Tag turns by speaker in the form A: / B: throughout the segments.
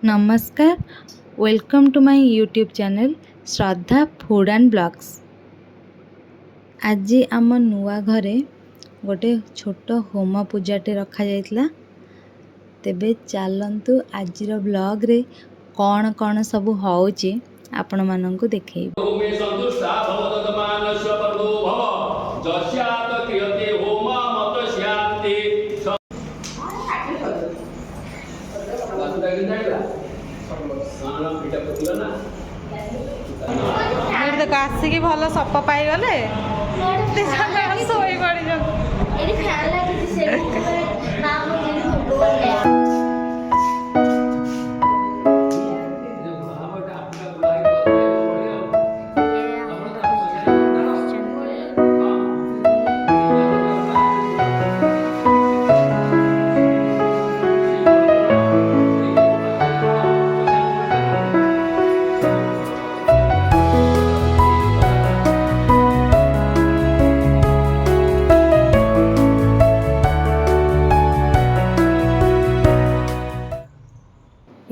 A: नमस्कार, welcome to my YouTube channel Shraddha food and blogs. आज आम नुआ घरे गोटे छोट होम पूजाटे रखा जाइतला। तेबे चलंतु आजिर ब्लॉग रे कौन कौन सब होउची आपण मानंकु देखेइबे।
B: देख आसिकी भल सप पाईगले शोई पड़ी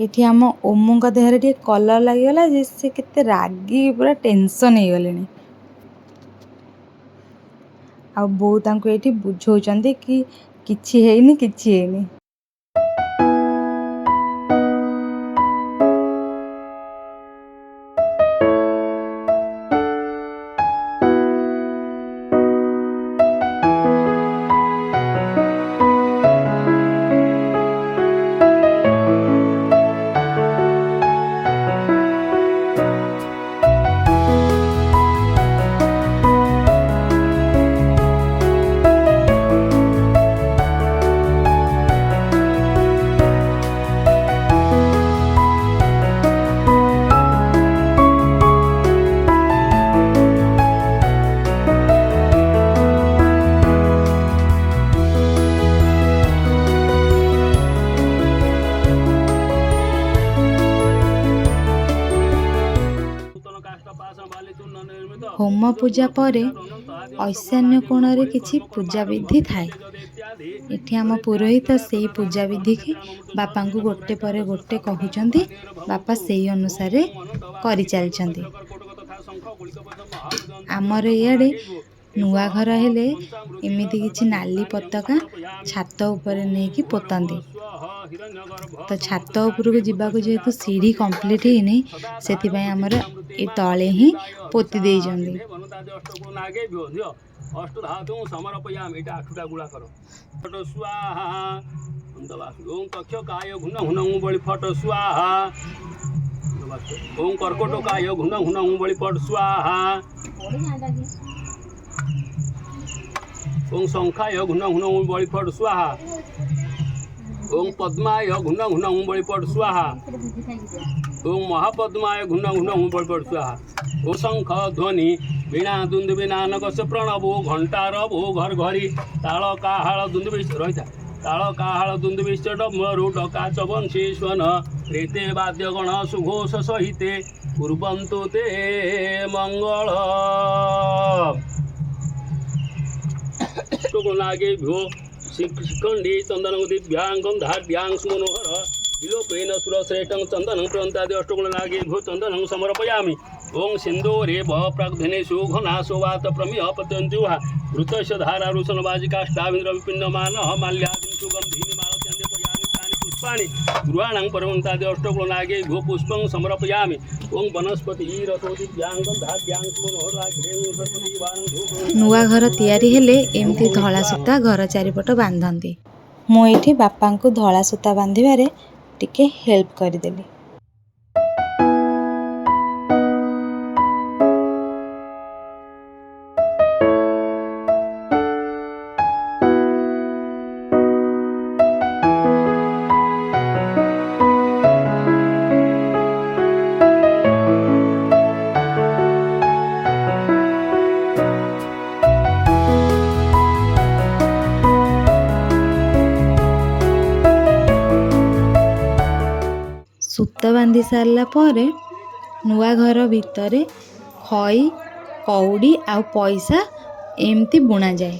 A: एठी आम ओमो का देहरे टे कलर लागिगला जे से केते रागी पूरा टेंशन हो गलेनी। आ बो तांको एठी बुझौचंदी कि किछि हेनी। होम पूजा पर ऐशान्य कोण रे किछि पूजा विधि थाए। एठी आम पुरोहित सेई पूजा विधि की बापा को गोटे पर गोटे कहउचंदी, बापा सेई अनुसार करि चलचंदी। आमर इयाडे नुआ घर हेले एमिति किछि नाली पताका छात ऊपर नेकी पोतंदी। तो छात उपरको जीवाको जेहेतु सीढ़ी कंप्लीट ही नहीं सेति पय हमर ए तळे ही पोती देई जंदी।
C: अष्टधातु समर्पयामि एटा आठटा गुळा करो फट स्वाहा ओम कक्ष काय घुन हुन बळी फट स्वाहा ओम कर्कट काय घुन हुन बळी फट स्वाहा ओम संखाय घुन हुन बळी फट स्वाहा ओम पद्माय घुन हुन बळी फट स्वाहा ओम महापद्माय घुन हुन बळी फट स्वाहा ओ शंख ध्वनि वीणा दुंदुबी नानकस प्रणवो घंटा रवो घर घरी ताल काहाळ दुंदुबी रहिता ताल काहाळ दुंदुबीश्च डमरू डका चबंशी स्वन रीते वाद्य गण सुघोष सहिते कुर्वन्तु ते मंगल नागे भ्यो शिखंडी चंदन दिव्यांगम धार्यां मनोहर विलोपेन सुरश्रेष्ठं चंदनं प्रवन्तादि अष्टगुण नागे भ्यो चंदनं समर्पयामि ओं सिंदूरे भप्रग्धनेषु घनासो वात प्रमिह पत्यन्त्युहा ऋतस्य धारा रुसनवाजिकाष्टाविन्द्र विपिन्नमानः माल्यादिं सुगन्धीनि मालत्यानि पयानि तानि पुष्पाणि गृहाणां परमन्तादि अष्टगुण नागे भ्यो पुष्पं समर्पयामि ओं वनस्पति रसो दिव्यांगं धार्यां मनोहराग्रें सरस्वती वारं धूपं।
A: नुआ घर तैयारी हेले एमती धला सूता घर चारिपट बांधती। मु एठी बापा को धला सूता बांधिबारे टिके हेल्प करदेली। सूता बांधी सारला परे नुआ घर भितरे खई कौड़ी आ पैसा एमती बुणा जाए।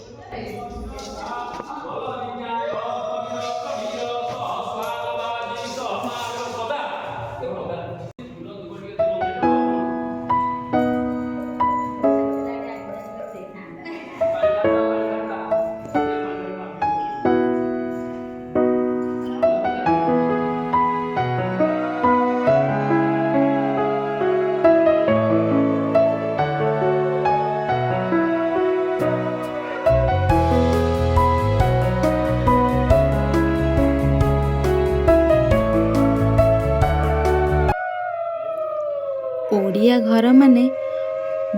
A: ଏକୁଟିଆ ଘର ମାନେ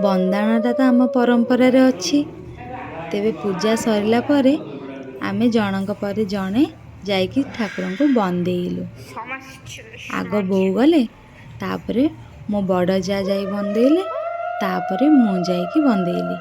A: ବନ୍ଦାଣଟା ତ ଆମ ପରମ୍ପରାରେ ଅଛି। ତେବେ ପୂଜା ସରିଲା ପରେ ଆମେ ଜଣଙ୍କ ପରେ ଜଣେ ଯାଇକି ଠାକୁରଙ୍କୁ ବନ୍ଦେଇଲୁ। ଆଗ ବୋଉ ଗଲେ, ତାପରେ ମୋ ବଡ଼ ଯା ଯାଇ ବନ୍ଦେଇଲେ, ତାପରେ ମୁଁ ଯାଇକି ବନ୍ଦେଇଲି।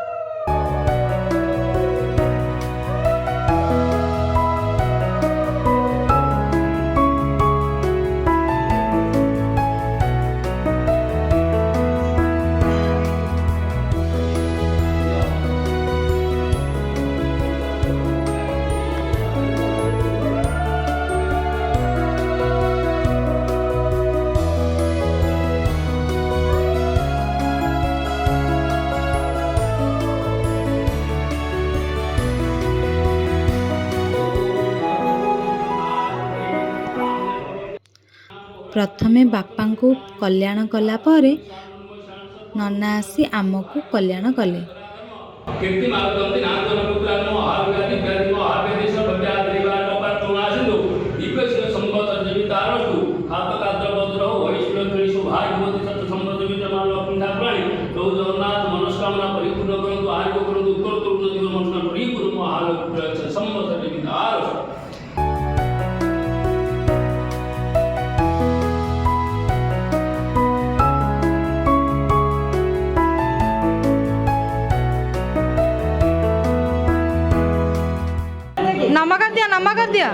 A: ପ୍ରଥମେ ବାପାଙ୍କୁ କଲ୍ୟାଣ କଲା ପରେ ନନା ଆସି ଆମକୁ କଲ୍ୟାଣ କଲେ।
B: ନମ କରିଦିଅ।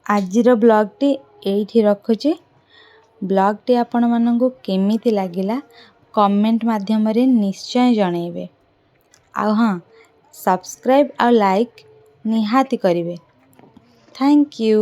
A: ଆଜିର ବ୍ଲଗ୍ଟି ଏଇଠି ରଖୁଛି। ବ୍ଲଗ୍ଟି ଆପଣମାନଙ୍କୁ କେମିତି ଲାଗିଲା କମେଣ୍ଟ ମାଧ୍ୟମରେ ନିଶ୍ଚୟ ଜଣାଇବେ। ଆଉ ହଁ, ସବସ୍କ୍ରାଇବ୍ ଆଉ ଲାଇକ୍ ନିହାତି କରିବେ। Thank you.